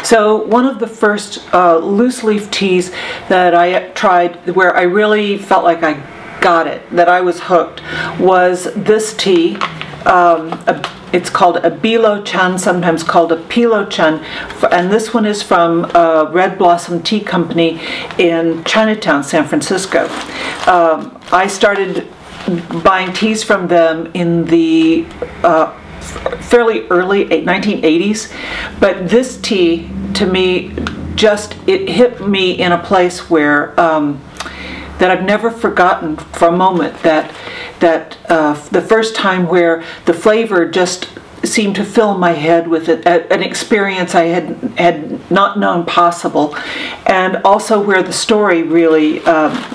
So one of the first loose leaf teas that I tried where I really felt like I got it, that I was hooked, was this tea. It's called a Bilo-chan, sometimes called a Pilo-chan, and this one is from Red Blossom Tea Company in Chinatown, San Francisco. I started buying teas from them in the fairly early 1980s, but this tea to me it hit me in a place where that I've never forgotten for a moment, that the first time where the flavor just seemed to fill my head with an experience I had not known possible, and also where the story really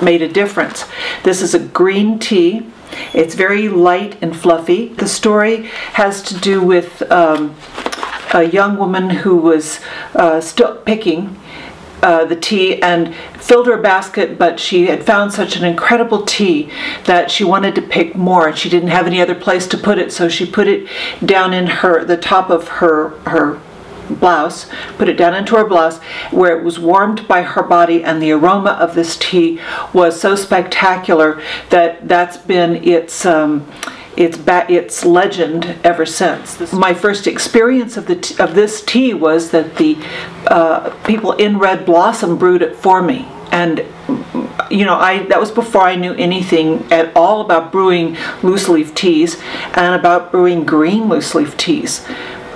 made a difference. This is a green tea. It's very light and fluffy. The story has to do with a young woman who was still picking the tea and filled her basket, but she had found such an incredible tea that she wanted to pick more, and she didn't have any other place to put it, so she put it down in the top of her blouse, put it down into her blouse where it was warmed by her body, and the aroma of this tea was so spectacular that that's been its legend ever since. My first experience of this tea was that the people in Red Blossom brewed it for me, and you know, that was before I knew anything at all about brewing loose leaf teas and about brewing green loose leaf teas.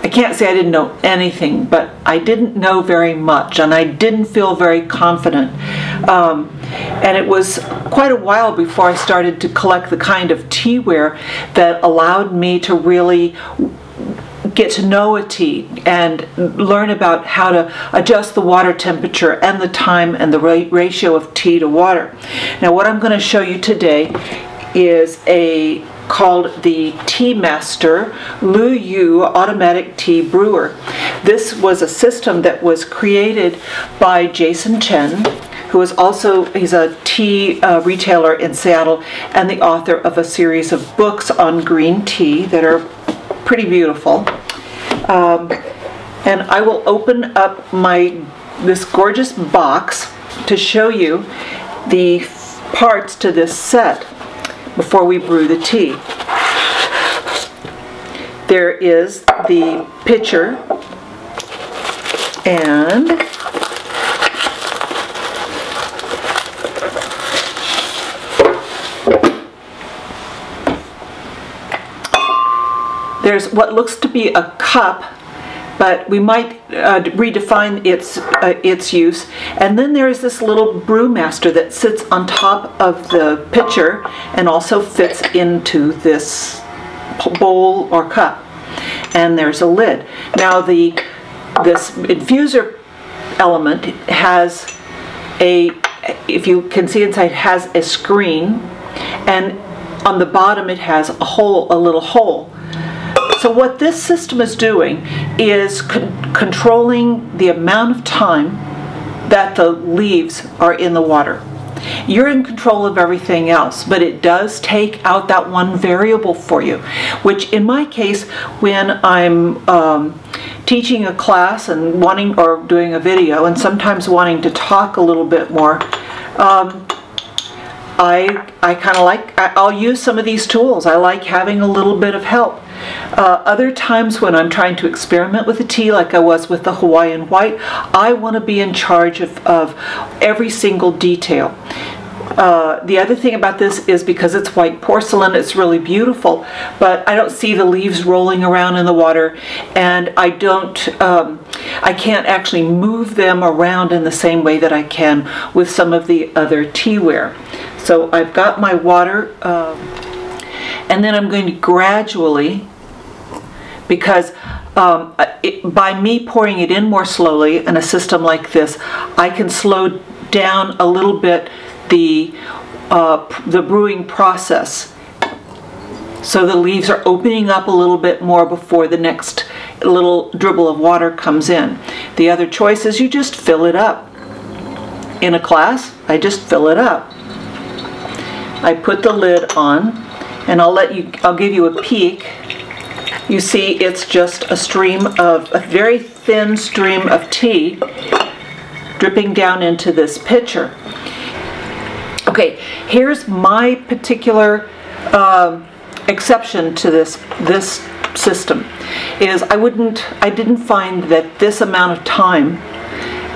I can't say I didn't know anything, but I didn't know very much, and I didn't feel very confident. And it was quite a while before I started to collect the kind of teaware that allowed me to really get to know a tea and learn about how to adjust the water temperature and the time and the ratio of tea to water. Now, what I'm going to show you today is called the Tea Master Lu Yu Automatic Tea Brewer. This was a system that was created by Jason Chen, who is he's a tea retailer in Seattle and the author of a series of books on green tea that are pretty beautiful. And I will open up this gorgeous box to show you the parts to this set before we brew the tea. There is the pitcher, and there's what looks to be a cup, but we might redefine its use. And then there is this little brewmaster that sits on top of the pitcher and also fits into this bowl or cup. And there's a lid. Now this infuser element has if you can see inside, has a screen, and on the bottom it has a little hole. So what this system is doing is controlling the amount of time that the leaves are in the water. You're in control of everything else, but it does take out that one variable for you, which in my case, when I'm teaching a class and or doing a video and sometimes wanting to talk a little bit more, I kind of I'll use some of these tools. I like having a little bit of help. Other times when I'm trying to experiment with a tea, like I was with the Hawaiian White, I want to be in charge of every single detail. The other thing about this is because it's white porcelain, it's really beautiful, but I don't see the leaves rolling around in the water, and I can't actually move them around in the same way that I can with some of the other teaware. So I've got my water, and then I'm going to gradually, because by me pouring it in more slowly in a system like this, I can slow down a little bit the brewing process, so the leaves are opening up a little bit more before the next little dribble of water comes in. The other choice is you just fill it up. In a class, I just fill it up. I put the lid on, and I'll give you a peek You see, it's just a very thin stream of tea dripping down into this pitcher. Okay, here's my particular exception to this system. Is I didn't find that this amount of time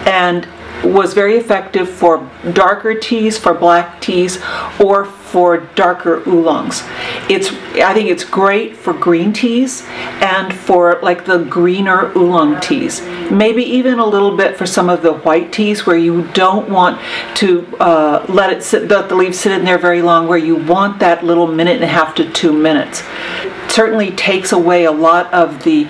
and was very effective for darker teas, for black teas, or for darker oolongs. I think it's great for green teas and for like the greener oolong teas. Maybe even a little bit for some of the white teas where you don't want to let the leaves sit in there very long, where you want that little 1.5 to 2 minutes. Certainly takes away a lot of the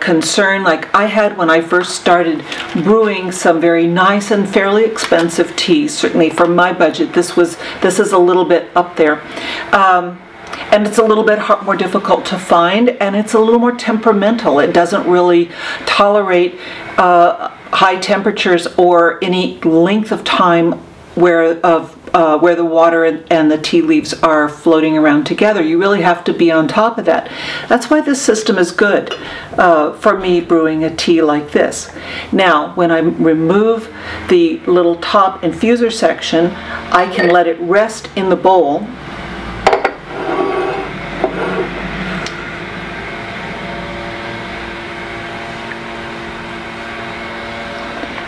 concern like I had when I first started brewing some very nice and fairly expensive teas. Certainly for my budget, this is a little bit up there. And it's a little bit more difficult to find, and it's a little more temperamental. It doesn't really tolerate high temperatures or any length of time where the water and the tea leaves are floating around together. You really have to be on top of that. That's why this system is good for me brewing a tea like this. Now, when I remove the little top infuser section, I can let it rest in the bowl.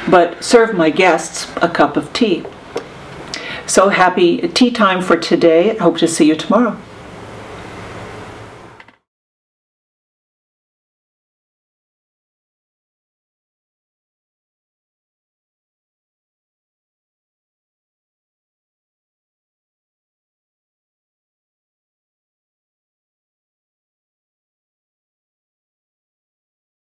But serve my guests a cup of tea. So happy tea time for today. I hope to see you tomorrow.